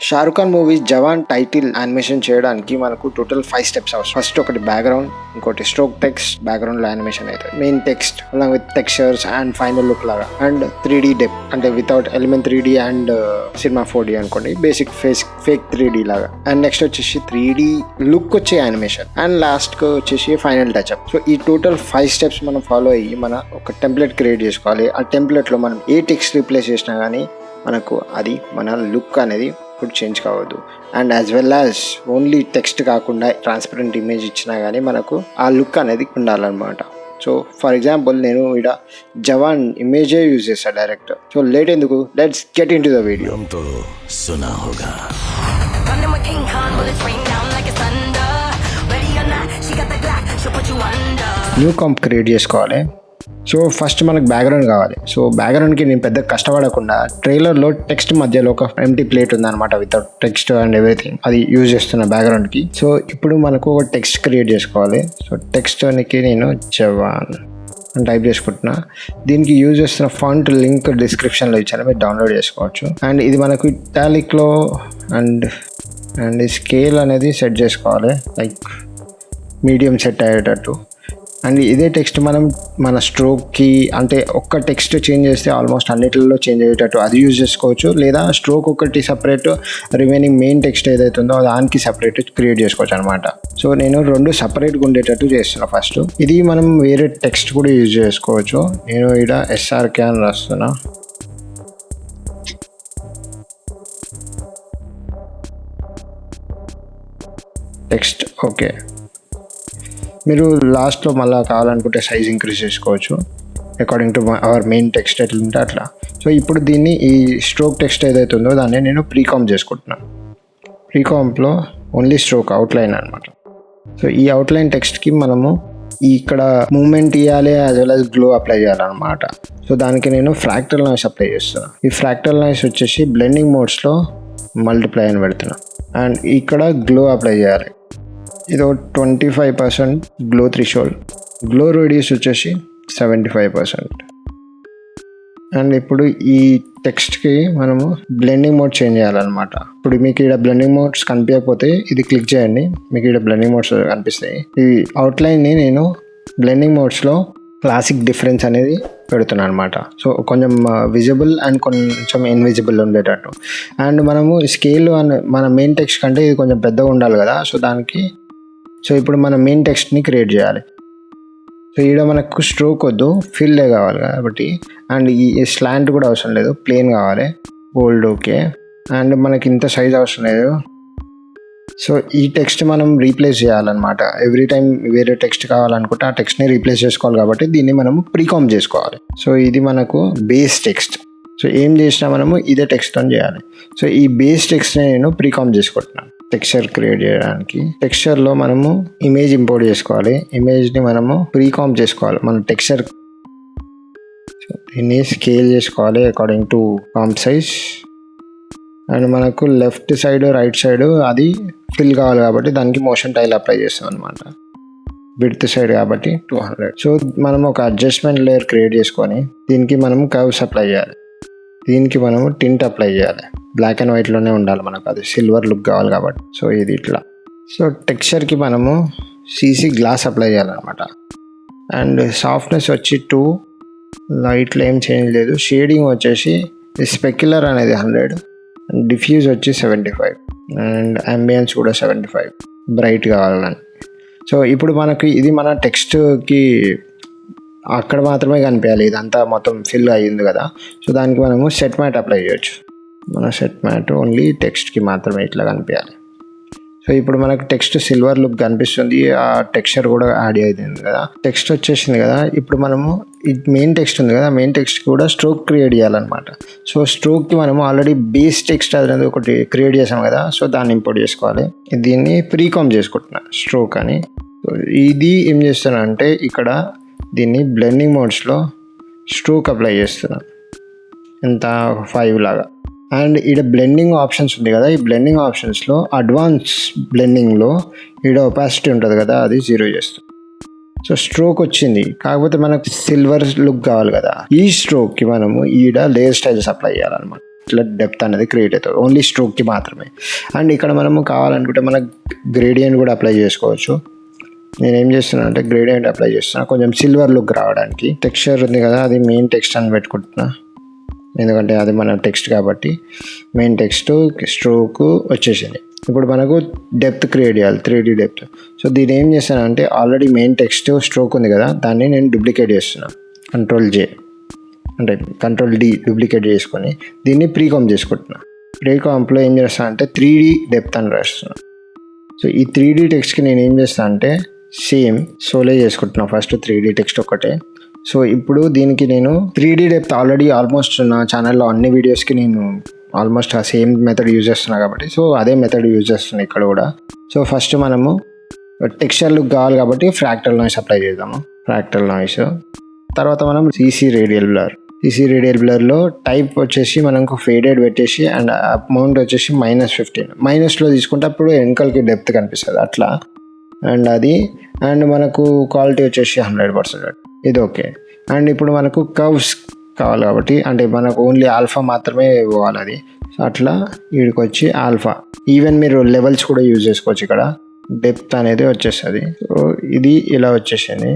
Shah rook Khan movie జవాన్ title animation చేయడానికి మనకు total 5 steps అవసరం. ఫస్ట్ ఒకటి బ్యాక్గ్రౌండ్, ఇంకోటి స్ట్రోక్ టెక్స్ట్, బ్యాక్గ్రౌండ్ లో యానిమేషన్ అవుతుంది, main text along with textures and final look లాగా, అండ్ 3D డెప్త్ అంటే without element 3D and cinema 4D అనుకోండి, బేసిక్ ఫేక్ 3D లాగా. అండ్ నెక్స్ట్ వచ్చేసి 3D లుక్ వచ్చే యానిమేషన్, అండ్ లాస్ట్ కి వచ్చేసి ఫైనల్ టచ్అప్. సో ఈ టోటల్ 5 స్టెప్స్ మనం ఫాలో అయ్యి మన ఒక టెంప్లెట్ క్రియేట్ చేసుకోవాలి. ఆ టెంప్లెట్ లో మనం ఏ టెక్స్ట్ రీప్లేస్ చేసినా కానీ మనకు అది మన లుక్ అనేది ఇప్పుడు చేంజ్ కావద్దు. And as well as only text కాకుండా ట్రాన్స్పరెంట్ ఇమేజ్ ఇచ్చినా కానీ మనకు ఆ లుక్ అనేది ఉండాలన్నమాట. సో ఫర్ ఎగ్జాంపుల్ నేను ఇక్కడ జవాన్ ఇమేజే యూజ్ చేస్తాను డైరెక్ట్. సో లేట్ ఎందుకు, let's get into the video. New comp create చేసుకోవాలి. సో ఫస్ట్ మనకు బ్యాక్గ్రౌండ్ కావాలి. సో బ్యాక్గ్రౌండ్కి నేను పెద్ద కష్టపడకుండా ట్రైలర్లో టెక్స్ట్ మధ్యలో ఒక ఎంటీ ప్లేట్ ఉందన్నమాట వితౌట్ టెక్స్ట్ అండ్ ఎవ్రీథింగ్, అది యూజ్ చేస్తున్న బ్యాక్గ్రౌండ్కి. సో ఇప్పుడు మనకు ఒక టెక్స్ట్ క్రియేట్ చేసుకోవాలి. సో టెక్స్ట్కి నేను జవాన్ అని టైప్ చేసుకుంటున్నా. దీనికి యూజ్ చేస్తున్న ఫాంట్ లింక్ డిస్క్రిప్షన్లో ఇచ్చాను, మీరు డౌన్లోడ్ చేసుకోవచ్చు. అండ్ ఇది మనకు ఇటాలిక్లో అండ్ స్కేల్ అనేది సెట్ చేసుకోవాలి, లైక్ మీడియం సెట్ అయ్యేటట్టు. అండ్ ఇదే టెక్స్ట్ మనం మన స్ట్రోక్కి అంటే ఒక్క టెక్స్ట్ చేంజ్ చేస్తే ఆల్మోస్ట్ అన్నిటిలో చేంజ్ అయ్యేటట్టు అది యూజ్ చేసుకోవచ్చు, లేదా స్ట్రోక్ ఒకటి సపరేట్, రిమైనింగ్ మెయిన్ టెక్స్ట్ ఏదైతే ఉందో దానికి సపరేట్ క్రియేట్ చేసుకోవచ్చు అనమాట. సో నేను 2 సపరేట్గా ఉండేటట్టు చేస్తున్నా. ఫస్ట్ ఇది మనం వేరే టెక్స్ట్ కూడా యూజ్ చేసుకోవచ్చు. నేను ఇక్కడ SRK అని రాస్తున్నా. Text okay. మీరు లాస్ట్లో మళ్ళీ కావాలనుకుంటే సైజ్ ఇంక్రీజ్ చేసుకోవచ్చు according to our main text ఎట్లా ఉంటే అట్లా. సో ఇప్పుడు దీన్ని ఈ స్ట్రోక్ టెక్స్ట్ ఏదైతే ఉందో దాన్ని నేను ప్రీకాంప్ చేసుకుంటున్నాను. ప్రీకాంప్లో ఓన్లీ స్ట్రోక్ అవుట్లైన్ అనమాట. సో ఈ అవుట్లైన్ టెక్స్ట్కి మనము ఇక్కడ మూమెంట్ ఇవ్వాలి, as well as glow apply చేయాలన్నమాట. సో దానికి నేను ఫ్రాక్టల్ నాయిస్ అప్లై చేస్తున్నాను. ఈ ఫ్రాక్టల్ నాయిస్ వచ్చేసి బ్లెండింగ్ మోడ్స్లో మల్టిప్లై అని పెడుతున్నాను. అండ్ ఇక్కడ గ్లో అప్లై చేయాలి. ఇది 25% గ్లో థ్రెషోల్డ్, గ్లో రేడియస్ వచ్చేసి 75%. అండ్ ఇప్పుడు ఈ టెక్స్ట్కి మనము బ్లెండింగ్ మోడ్ చేంజ్ చేయాలన్నమాట. ఇప్పుడు మీకు ఇక్కడ బ్లెండింగ్ మోడ్స్ కనిపించకపోతే ఇది క్లిక్ చేయండి, మీకు ఇక్కడ బ్లెండింగ్ మోడ్స్ కనిపిస్తాయి. ఈ అవుట్లైన్ని నేను బ్లెండింగ్ మోడ్స్లో క్లాసిక్ డిఫరెన్స్ అనేది పెడుతున్నాను అనమాట. సో కొంచెం విజిబుల్ అండ్ కొంచెం ఇన్విజిబుల్ ఉండేటట్టు. అండ్ మనము స్కేల్ మన మెయిన్ టెక్స్ట్ కంటే ఇది కొంచెం పెద్దగా ఉండాలి కదా. సో ఇప్పుడు మన మెయిన్ టెక్స్ట్ని క్రియేట్ చేయాలి. సో ఇక్కడ మనకు స్ట్రోక్ వద్దు, ఫిల్లే కావాలి కాబట్టి. అండ్ ఈ స్లాంట్ కూడా అవసరం లేదు, ప్లేన్ కావాలి, బోల్డ్ ఓకే. అండ్ మనకి ఇంత సైజ్ అవసరం లేదు. సో ఈ టెక్స్ట్ మనం రీప్లేస్ చేయాలన్నమాట. ఎవ్రీ టైం వేరే టెక్స్ట్ కావాలనుకుంటే ఆ టెక్స్ట్ని రీప్లేస్ చేసుకోవాలి కాబట్టి దీన్ని మనము ప్రీకాంప్ చేసుకోవాలి. సో ఇది మనకు బేస్ టెక్స్ట్. సో ఏం చేసినా మనము ఇదే టెక్స్ట్తో చేయాలి. సో ఈ బేస్ టెక్స్ట్ని నేను ప్రీకాంప్ చేసుకుంటున్నాను టెక్స్చర్ క్రియేట్ చేయడానికి. టెక్స్చర్లో మనము ఇమేజ్ ఇంపోర్ట్ చేసుకోవాలి, ఇమేజ్ని మనము ప్రీకాంప్ చేసుకోవాలి మన టెక్స్చర్. దీన్ని స్కేల్ చేసుకోవాలి అకార్డింగ్ టు కాంప్ సైజ్. అండ్ మనకు లెఫ్ట్ సైడ్ రైట్ సైడ్ అది ఫిల్ కావాలి కాబట్టి దానికి మోషన్ టైల్ అప్లై చేస్తాం అనమాట. విడ్త్ సైడ్ కాబట్టి 200. సో మనం ఒక అడ్జస్ట్మెంట్ లేయర్ క్రియేట్ చేసుకొని దీనికి మనం కర్వ్స్ అప్లై చేయాలి. దీనికి మనము టింట్ అప్లై చేయాలి, బ్లాక్ అండ్ వైట్లోనే ఉండాలి మనకు, అది సిల్వర్ లుక్ కావాలి కాబట్టి. సో ఇది ఇట్లా. సో టెక్స్చర్కి మనము సీసీ గ్లాస్ అప్లై చేయాలన్నమాట. అండ్ సాఫ్ట్నెస్ వచ్చి 2, లైట్లో ఏం చేంజ్ లేదు. షేడింగ్ వచ్చేసి స్పెక్యులర్ అనేది 100, డిఫ్యూజ్ వచ్చి 75, అండ్ అంబియన్స్ కూడా 75, బ్రైట్ కావాలని. సో ఇప్పుడు మనకి ఇది మన టెక్స్ట్కి అక్కడ మాత్రమే కనిపించాలి, ఇదంతా మొత్తం ఫిల్ అయ్యింది కదా. సో దానికి మనము సెట్ మ్యాట్ అప్లై చేయొచ్చు. మన సెట్ మ్యాట్ ఓన్లీ టెక్స్ట్కి మాత్రమే ఇట్లా కనిపించాలి. సో ఇప్పుడు మనకు టెక్స్ట్ సిల్వర్ లుక్ కనిపిస్తుంది, ఆ టెక్స్చర్ కూడా యాడ్ అయింది కదా, టెక్స్ట్ వచ్చేసింది కదా. ఇప్పుడు మనము ఈ మెయిన్ టెక్స్ట్ ఉంది కదా, మెయిన్ టెక్స్ట్ కూడా స్ట్రోక్ క్రియేట్ చేయాలన్నమాట. సో స్ట్రోక్కి మనము ఆల్రెడీ బేస్ టెక్స్ట్ అనేది ఒకటి క్రియేట్ చేసాం కదా, సో దాన్ని ఇంపోర్ట్ చేసుకోవాలి. దీన్ని ప్రీకాంప్ చేసుకుంటున్నా స్ట్రోక్ అని. ఇది ఏం చేస్తున్నా అంటే ఇక్కడ దీన్ని బ్లెండింగ్ మోడ్స్లో స్ట్రోక్ అప్లై చేస్తున్నాను, ఎంత 5 లాగా. అండ్ ఇక్కడ బ్లెండింగ్ ఆప్షన్స్ ఉంది కదా, ఈ బ్లెండింగ్ ఆప్షన్స్లో అడ్వాన్స్ బ్లెండింగ్లో ఇక్కడ ఒపాసిటీ ఉంటుంది కదా, అది 0 చేస్తుంది. సో స్ట్రోక్ వచ్చింది, కాకపోతే మనకు సిల్వర్ లుక్ కావాలి కదా. ఈ స్ట్రోక్కి మనము ఈడ లేయర్ స్టైల్స్ అప్లై చేయాలన్నమాట. ఇట్లా డెప్త్ అనేది క్రియేట్ అవుతుంది ఓన్లీ స్ట్రోక్కి మాత్రమే. అండ్ ఇక్కడ మనము కావాలనుకుంటే మన గ్రేడియంట్ కూడా అప్లై చేసుకోవచ్చు. నేను ఏం చేస్తున్నా అంటే గ్రేడియంట్ అప్లై చేస్తున్నా కొంచెం సిల్వర్ లుక్ రావడానికి. టెక్స్చర్ ఉంది కదా, అది మెయిన్ టెక్స్ట్ అని పెట్టుకుంటున్నా, ఎందుకంటే అది మన టెక్స్ట్ కాబట్టి. మెయిన్ టెక్స్ట్ స్ట్రోక్ వచ్చేసింది. ఇప్పుడు మనకు డెప్త్ క్రియేట్ చేయాలి, 3D డెప్త్. సో దీన్ని ఏం చేస్తానంటే ఆల్రెడీ మెయిన్ టెక్స్ట్ స్ట్రోక్ ఉంది కదా, దాన్ని నేను డూప్లికేట్ చేస్తున్నా. Ctrl+J అంటే Ctrl+D డూప్లికేట్ చేసుకొని దీన్ని ప్రీకాంప్ చేసుకుంటున్నా. ప్రీకాంప్లో ఏం చేస్తాను అంటే 3D డెప్త్ అని రాస్తున్నా. సో ఈ 3D టెక్స్ట్కి నేను ఏం చేస్తాను అంటే సేమ్ సోలే చేసుకుంటున్నా ఫస్ట్ 3D టెక్స్ట్ ఒకటే. సో ఇప్పుడు దీనికి నేను 3D డెప్త్ ఆల్రెడీ ఆల్మోస్ట్ నా ఛానల్లో అన్ని వీడియోస్కి నేను ఆల్మోస్ట్ ఆ సేమ్ మెథడ్ యూజ్ చేస్తున్నా కాబట్టి సో అదే మెథడ్ యూజ్ చేస్తున్నా ఇక్కడ కూడా. సో ఫస్ట్ మనము టెక్స్చర్ లుక్ కావాలి కాబట్టి ఫ్రాక్టల్ నాయిస్ అప్లై చేద్దాము. ఫ్రాక్టల్ నాయిస్ తర్వాత మనం CC రేడియల్ బ్లర్లో టైప్ వచ్చేసి మనకు ఫేడెడ్ పెట్టేసి అండ్ అమౌంట్ వచ్చేసి -15 మైనస్లో తీసుకుంటే అప్పుడు వెనకలకి డెప్త్ కనిపిస్తుంది అట్లా. అండ్ అది అండ్ మనకు క్వాలిటీ వచ్చేసి 100%, ఇది ఓకే. అండ్ ఇప్పుడు మనకు కర్వ్స్ కావాలి కాబట్టి అంటే మనకు ఓన్లీ ఆల్ఫా మాత్రమే పోవాలి అది. సో అట్లా వీడికి వచ్చి ఆల్ఫా. ఈవెన్ మీరు లెవెల్స్ కూడా యూజ్ చేసుకోవచ్చు. ఇక్కడ డెప్త్ అనేది వచ్చేస్తుంది. సో ఇది ఇలా వచ్చేసింది.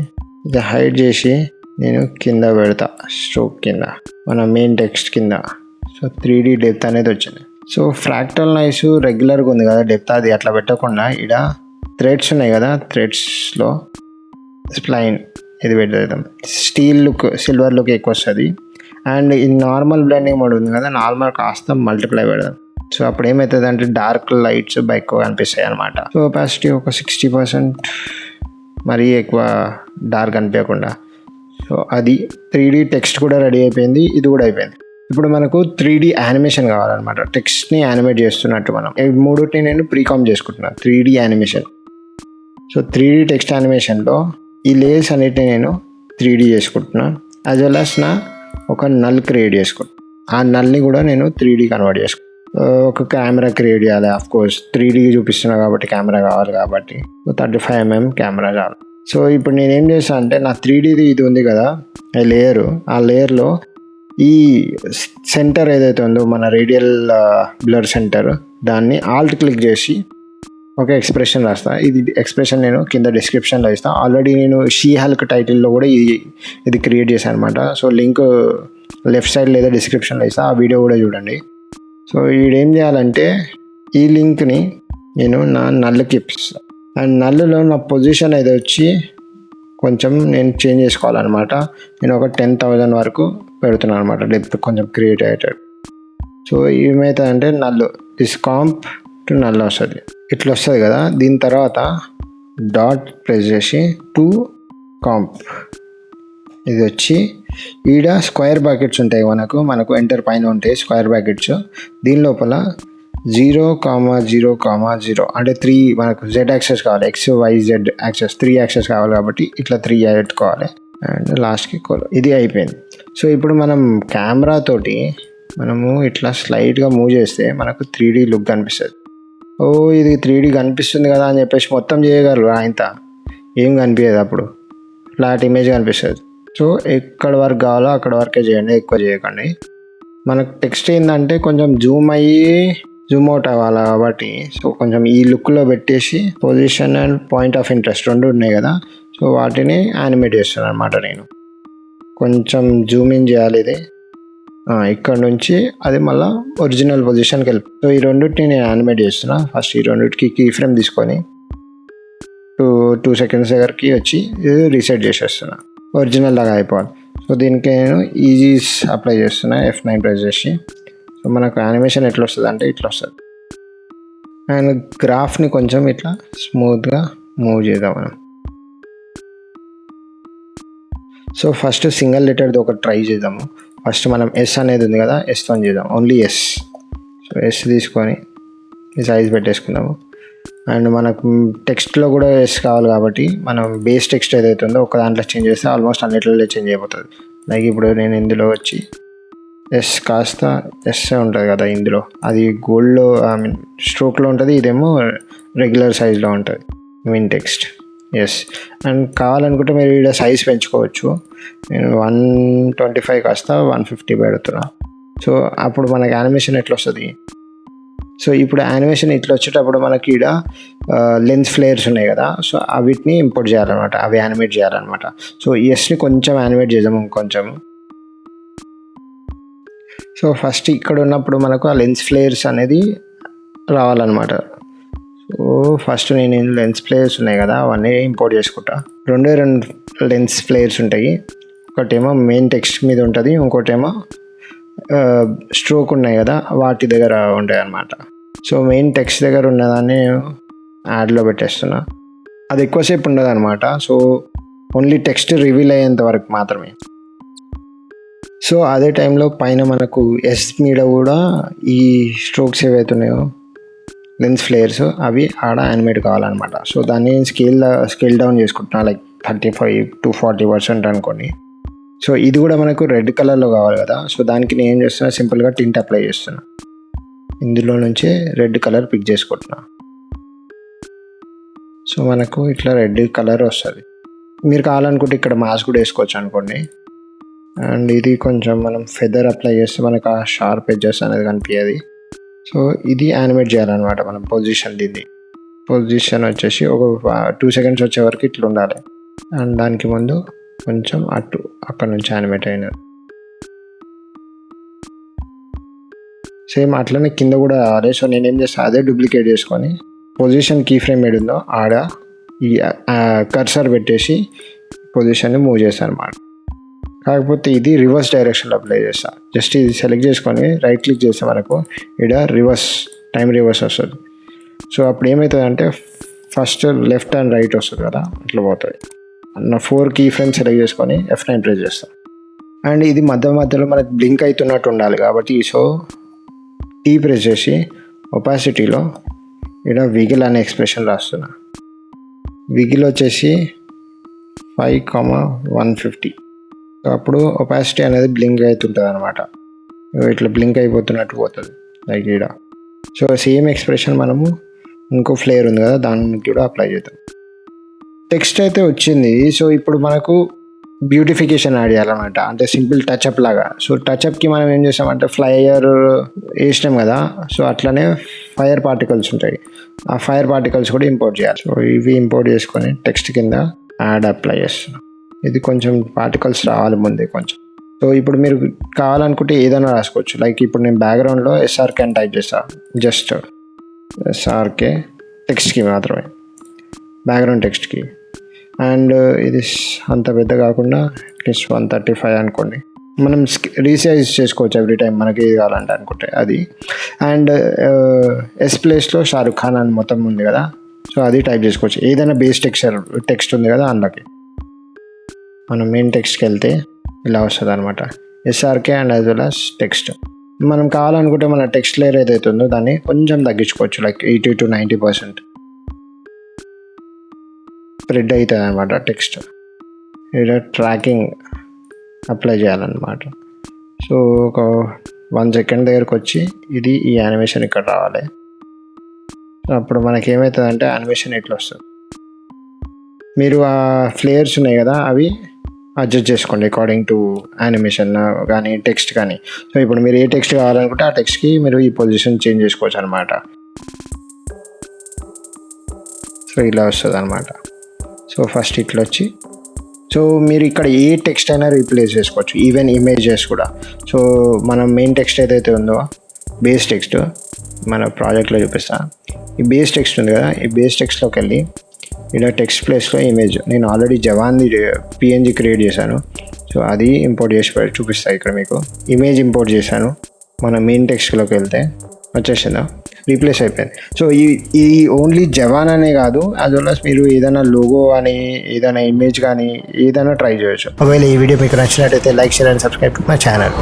ఇది హైడ్ చేసి నేను కింద పెడతా, స్ట్రోక్ కింద మన మెయిన్ టెక్స్ట్ కింద. సో 3D డెప్త్ అనేది వచ్చింది. సో ఫ్రాక్టల్ నాయిస్ రెగ్యులర్గా ఉంది కదా డెప్త్, అది అట్లా పెట్టకుండా ఇక్కడ థ్రెడ్స్ ఉన్నాయి కదా, థ్రెడ్స్లో స్ప్లైన్ ఇది పెట్టేద్దాం. స్టీల్ లుక్ సిల్వర్ లుక్ ఎక్కువ వస్తుంది. అండ్ ఈ నార్మల్ బ్లెండింగ్ మోడ్ ఉంది కదా, నార్మల్ కాస్త మల్టిప్లై పెడదాం. సో అప్పుడు ఏమవుతుంది అంటే డార్క్ లైట్స్ ఎక్కువ కనిపిస్తాయి అనమాట. సో ఒపాసిటీ ఒక 60%, మరీ ఎక్కువ డార్క్ అనిపించకుండా. సో అది 3D టెక్స్ట్ కూడా రెడీ అయిపోయింది, ఇది కూడా అయిపోయింది. ఇప్పుడు మనకు 3D యానిమేషన్ కావాలన్నమాట, టెక్స్ట్ని యానిమేట్ చేస్తున్నట్టు. మనం ఈ మూడుని నేను ప్రీకాంప్ చేసుకుంటున్నాను 3D animation. So 3D text యానిమేషన్లో ఈ లేయర్స్ అన్నిటిని నేను 3D చేసుకుంటున్నాను. యాజ్ వెల్ యాజ్ నా ఒక నల్ క్రియేట్ చేసుకుంటాను. ఆ నల్ని కూడా నేను 3D కన్వర్ట్ చేసుకుంటాను. ఒక కెమెరా క్రియేట్ చేయాలి, ఆఫ్కోర్స్ 3D చూపిస్తున్నా కాబట్టి కెమెరా కావాలి కాబట్టి 35mm కెమెరా చాలు. సో ఇప్పుడు నేనేం చేస్తాను అంటే నా 3Dది ఇది ఉంది కదా లేయరు, ఆ లేయర్లో ఈ సెంటర్ ఏదైతే ఉందో మన రేడియల్ బ్లర్ సెంటర్, దాన్ని ఆల్ట్ క్లిక్ చేసి ఒక ఎక్స్ప్రెషన్ రాస్తా. ఇది ఎక్స్ప్రెషన్ నేను కింద డిస్క్రిప్షన్లో ఇస్తాను. ఆల్రెడీ నేను షీ హల్క్ టైటిల్లో కూడా ఇది క్రియేట్ చేశాను అనమాట. సో లింక్ లెఫ్ట్ సైడ్ లేదా డిస్క్రిప్షన్లో ఇస్తాను, ఆ వీడియో కూడా చూడండి. సో వీడేం చేయాలంటే ఈ లింక్ని నేను నా నల్లుకి ఇప్పిస్తాను. అండ్ నల్లులో నా పొజిషన్ అయితే వచ్చి కొంచెం నేను చేంజ్ చేసుకోవాలన్నమాట. నేను ఒక 10,000 వరకు పెడుతున్నాను అనమాట, డెప్త్ కొంచెం క్రియేట్ అయ్యేటట్టు. సో ఏమవుతుందంటే నల్లు డిస్కాంప్ టు నల్ వస్తుంది, ఇట్లా వస్తుంది కదా. దీని తర్వాత డాట్ ప్రెస్ చేసి టు కాంప్, ఇది వచ్చి ఈడ స్క్వేర్ బ్రాకెట్స్ ఉంటాయి మనకు ఎంటర్ పైన ఉంటాయి స్క్వేర్ బ్రాకెట్స్. దీని లోపల 0,0,0 అంటే 3 మనకు Z యాక్సెస్ కావాలి, XYZ యాక్సెస్ 3 యాక్సెస్ కావాలి కాబట్టి ఇట్లా 3 పెట్టుకోవాలి. అండ్ లాస్ట్కి ఇది అయిపోయింది. సో ఇప్పుడు మనం కెమెరా తోటి మనము ఇట్లా స్లైడ్గా మూవ్ చేస్తే మనకు 3D లుక్ కనిపిస్తుంది. ఓ ఇది 3D కనిపిస్తుంది కదా అని చెప్పేసి మొత్తం చేయగలరు, ఇంత ఏం కనిపించదు, అప్పుడు ఫ్లాట్ ఇమేజ్ కనిపిస్తుంది. సో ఎక్కడ వరకు కావాలో అక్కడ వరకే చేయండి, ఎక్కువ చేయకండి. మనకు టెక్స్ట్ ఏంటంటే కొంచెం జూమ్ అవుట్ అవ్వాలి కాబట్టి సో కొంచెం ఈ లుక్లో పెట్టేసి position and point of interest 2 ఉన్నాయి కదా, సో వాటిని యానిమేట్ చేస్తున్నాను అనమాట. నేను కొంచెం జూమ్ ఇన్ చేయాలి, ఇది ఇక్కడ నుంచి అది మళ్ళీ ఒరిజినల్ పొజిషన్కి వెళ్ళి. సో ఈ రెండింటిని నేను యానిమేట్ చేస్తున్నా. ఫస్ట్ ఈ రెండింటికి కీ ఫ్రేమ్ తీసుకొని 2 సెకండ్స్ దగ్గరికి వచ్చి ఇది రీసెట్ చేసేస్తున్నా, ఒరిజినల్ లాగా అయిపోవాలి. సో దీనికి నేను ఈజీస్ అప్లై చేస్తున్నా, F9 ప్రెస్ చేసి. సో మనకు యానిమేషన్ ఎట్లా వస్తుంది అంటే ఇట్లా వస్తుంది. అండ్ గ్రాఫ్ని కొంచెం ఇట్లా స్మూత్గా మూవ్ చేద్దాం మనం. సో ఫస్ట్ సింగిల్ లెటర్ది ఒకటి ట్రై చేద్దాము. ఫస్ట్ మనం S అనేది ఉంది కదా, Sతో చేద్దాం, ఓన్లీ S. సో S తీసుకొని ఈ సైజ్ పెట్టేసుకుందాము. అండ్ మనకు టెక్స్ట్లో కూడా S కావాలి కాబట్టి మనం బేస్ టెక్స్ట్ ఏదైతే ఉందో ఒక దాంట్లో చేంజ్ చేస్తే ఆల్మోస్ట్ అన్నిట్లలో చేంజ్ అయిపోతుంది. లైక్ ఇప్పుడు నేను ఇందులో వచ్చి S కాస్త S ఉంటుంది కదా ఇందులో, అది గోల్డ్లో స్ట్రోక్లో ఉంటుంది, ఇదేమో రెగ్యులర్ సైజ్లో ఉంటుంది మెయిన్ టెక్స్ట్. ఎస్. అండ్ కావాలనుకుంటే మీరు ఇక్కడ సైజ్ పెంచుకోవచ్చు. నేను 125 కాస్త 150 పెడుతున్నా. సో అప్పుడు మనకి యానిమేషన్ ఎట్లా వస్తుంది? సో ఇప్పుడు యానిమేషన్ ఇట్లా వచ్చేటప్పుడు మనకి ఈడ లెన్స్ ఫ్లేయర్స్ ఉన్నాయి కదా, సో వీటిని ఇంపోర్ట్ చేయాలన్నమాట, అవి యానిమేట్ చేయాలన్నమాట. సో ఎస్ని కొంచెం యానిమేట్ చేద్దాం కొంచెం. సో ఫస్ట్ ఇక్కడ ఉన్నప్పుడు మనకు ఆ లెన్స్ ఫ్లేయర్స్ అనేది రావాలన్నమాట. సో ఫస్ట్ నేను లెన్స్ ఫ్లేయర్స్ ఉన్నాయి కదా అవన్నీ ఇంపోర్ట్ చేసుకుంటా. రెండు లెన్స్ ఫ్లేయర్స్ ఉంటాయి, ఒకటేమో మెయిన్ టెక్స్ట్ మీద ఉంటుంది, ఇంకోటేమో స్ట్రోక్ ఉన్నాయి కదా వాటి దగ్గర ఉంటాయి అన్నమాట. సో మెయిన్ టెక్స్ట్ దగ్గర ఉన్నదాన్ని యాడ్లో పెట్టేస్తున్నా. అది ఎక్కువసేపు ఉండదు అనమాట, సో ఓన్లీ టెక్స్ట్ రివీల్ అయ్యేంత వరకు మాత్రమే. సో అదే టైంలో పైన మనకు ఎస్ మీద కూడా ఈ స్ట్రోక్స్ ఏవైతున్నాయో లెన్స్ ఫ్లేయర్స్ అవి ఆడ యానిమేట్ కావాలన్నమాట. సో దాన్ని స్కేల్ డౌన్ చేసుకుంటున్నా, లైక్ 35 to 40% అనుకోండి. సో ఇది కూడా మనకు రెడ్ కలర్లో కావాలి కదా, సో దానికి నేను ఏం చేస్తున్నా, సింపుల్గా టింట్ అప్లై చేస్తున్నా. ఇందులో నుంచి రెడ్ కలర్ పిక్ చేసుకుంటున్నా. సో మనకు ఇట్లా రెడ్ కలర్ వస్తుంది. మీరు కావాలనుకుంటే ఇక్కడ మాస్క్ కూడా వేసుకోవచ్చు అనుకోండి. అండ్ ఇది కొంచెం మనం ఫెదర్ అప్లై చేస్తే మనకు ఆ షార్ప్ ఎడ్జెస్ అనేది కనిపించేది. సో ఇది యానిమేట్ చేయాలన్నమాట మనం పొజిషన్ వచ్చేసి ఒక 2 seconds వచ్చే వరకు ఇట్లా ఉండాలి. అండ్ దానికి ముందు కొంచెం అక్కడ నుంచి యానిమేట్ అయినది. సేమ్ అట్లనే కింద కూడా రావాలి. సో నేనేం చేస్తాను, అదే డూప్లికేట్ చేసుకొని పొజిషన్ కీ ఫ్రేమ్ ఏడుందో ఆడ ఈ కర్సర్ పెట్టేసి పొజిషన్ని మూవ్ చేస్తాను అన్నమాట. కాకపోతే ఇది రివర్స్ డైరెక్షన్లో అప్లై చేస్తాను. జస్ట్ ఇది సెలెక్ట్ చేసుకొని రైట్ క్లిక్ చేస్తే మనకు ఇక్కడ టైం రివర్స్ వస్తుంది. సో అప్పుడు ఏమవుతుంది అంటే ఫస్ట్ లెఫ్ట్ అండ్ రైట్ వస్తుంది కదా, అట్లా పోతుంది. నా 4 కీ ఫ్రేమ్ సెలెక్ట్ చేసుకొని F9 ప్రెస్ చేస్తాను. అండ్ ఇది మధ్యలో మనకు బ్లింక్ అవుతున్నట్టు ఉండాలి కాబట్టి సో టీ ప్రెస్ చేసి ఒపాసిటీలో ఇక్కడ విగిల్ అనే ఎక్స్ప్రెషన్ రాస్తున్నా. విగిల్ వచ్చేసి 5,150. అప్పుడు ఒపాసిటీ అనేది బ్లింక్ అవుతుంటుంది అనమాట, ఇట్లా బ్లింక్ అయిపోతున్నట్టు పోతుంది లైక్ ఇక్కడ. సో సేమ్ ఎక్స్ప్రెషన్ మనము ఇంకో ఫ్లేయర్ ఉంది కదా దానికి కూడా అప్లై చేద్దాం. టెక్స్ట్ అయితే వచ్చింది. సో ఇప్పుడు మనకు బ్యూటిఫికేషన్ యాడ్ చేయాలన్నమాట, అంటే సింపుల్ టచ్అప్ లాగా. సో టచ్అప్కి మనం ఏం చేసామంటే ఫ్లైయర్ వేసినాం కదా, సో అట్లనే ఫైర్ పార్టికల్స్ ఉంటాయి, ఆ ఫైర్ పార్టికల్స్ కూడా ఇంపోర్ట్ చేయాలి. సో ఇవి ఇంపోర్ట్ చేసుకొని టెక్స్ట్ కింద యాడ్ అప్లై చేస్తున్నాం. ఇది కొంచెం పార్టికల్స్ రావాలి ముందే కొంచెం. సో ఇప్పుడు మీరు కావాలనుకుంటే ఏదైనా రాసుకోవచ్చు, లైక్ ఇప్పుడు నేను బ్యాక్గ్రౌండ్లో SRK అని టైప్ చేస్తాను, జస్ట్ SRK టెక్స్ట్కి మాత్రమే, బ్యాక్గ్రౌండ్ టెక్స్ట్కి. అండ్ ఇది అంత పెద్ద కాకుండా అట్లీస్ట్ 135 అనుకోండి. మనం రీసైజ్ చేసుకోవచ్చు ఎవ్రీ టైం మనకి ఏది కావాలంటే అనుకుంటే అది. అండ్ ఎస్ ప్లేస్లో షారుఖ్ ఖాన్ అని మొత్తం ఉంది కదా, సో అది టైప్ చేసుకోవచ్చు. ఏదైనా బేస్ టెక్స్ట్ ఉంది కదా అందులోకి మనం మెయిన్ టెక్స్ట్కి వెళ్తే ఇలా వస్తుంది అనమాట, SRK and as well as text. మనం కావాలనుకుంటే మన టెక్స్ట్ లేయర్ ఏదైతే ఉందో దాన్ని కొంచెం తగ్గించుకోవచ్చు, లైక్ 80 to 90% స్ప్రెడ్ అవుతుంది అనమాట టెక్స్ట్. ఇక్కడ ట్రాకింగ్ అప్లై చేయాలన్నమాట. సో ఒక 1 second దగ్గరకు వచ్చి ఈ యానిమేషన్ ఇక్కడ రావాలి. అప్పుడు మనకి ఏమవుతుంది అంటే యానిమేషన్ ఎట్లా వస్తుంది, మీరు ఆ ఫ్లేయర్స్ ఉన్నాయి కదా అవి అడ్జస్ట్ చేసుకోండి అకార్డింగ్ టు యానిమేషన్ కానీ టెక్స్ట్ కానీ. సో ఇప్పుడు మీరు ఏ టెక్స్ట్ కావాలనుకుంటే ఆ టెక్స్ట్కి మీరు ఈ పొజిషన్ చేంజ్ చేసుకోవచ్చు అనమాట. సో ఇలా వస్తుంది అనమాట. సో ఫస్ట్ ఇట్లా వచ్చి, సో మీరు ఇక్కడ ఏ టెక్స్ట్ అయినా రీప్లేస్ చేసుకోవచ్చు, ఈవెన్ ఇమేజెస్ కూడా. సో మనం మెయిన్ టెక్స్ట్ ఏదైతే ఉందో బేస్ టెక్స్ట్ మన ప్రాజెక్ట్లో చూపిస్తా. ఈ బేస్ టెక్స్ట్ ఉంది కదా, ఈ బేస్ టెక్స్ట్లోకి వెళ్ళి ఇలా టెక్స్ట్ ప్లేస్లో ఇమేజ్ నేను ఆల్రెడీ జవాన్ది PNG క్రియేట్ చేశాను. సో అది ఇంపోర్ట్ చేసి చూపిస్తాను ఇక్కడ మీకు. ఇమేజ్ ఇంపోర్ట్ చేశాను, మన మెయిన్ టెక్స్ట్లోకి వెళ్తే వచ్చేసిందా, రీప్లేస్ అయిపోయింది. సో ఈ ఓన్లీ జవాన్ అనే కాదు, యాజ్ వెల్ యాజ్ మీరు ఏదైనా లోగో కానీ ఏదైనా ఇమేజ్ కానీ ఏదైనా ట్రై చేయొచ్చు. ఒకవేళ ఈ వీడియో మీకు నచ్చినట్టయితే like, share and subscribe to my channel.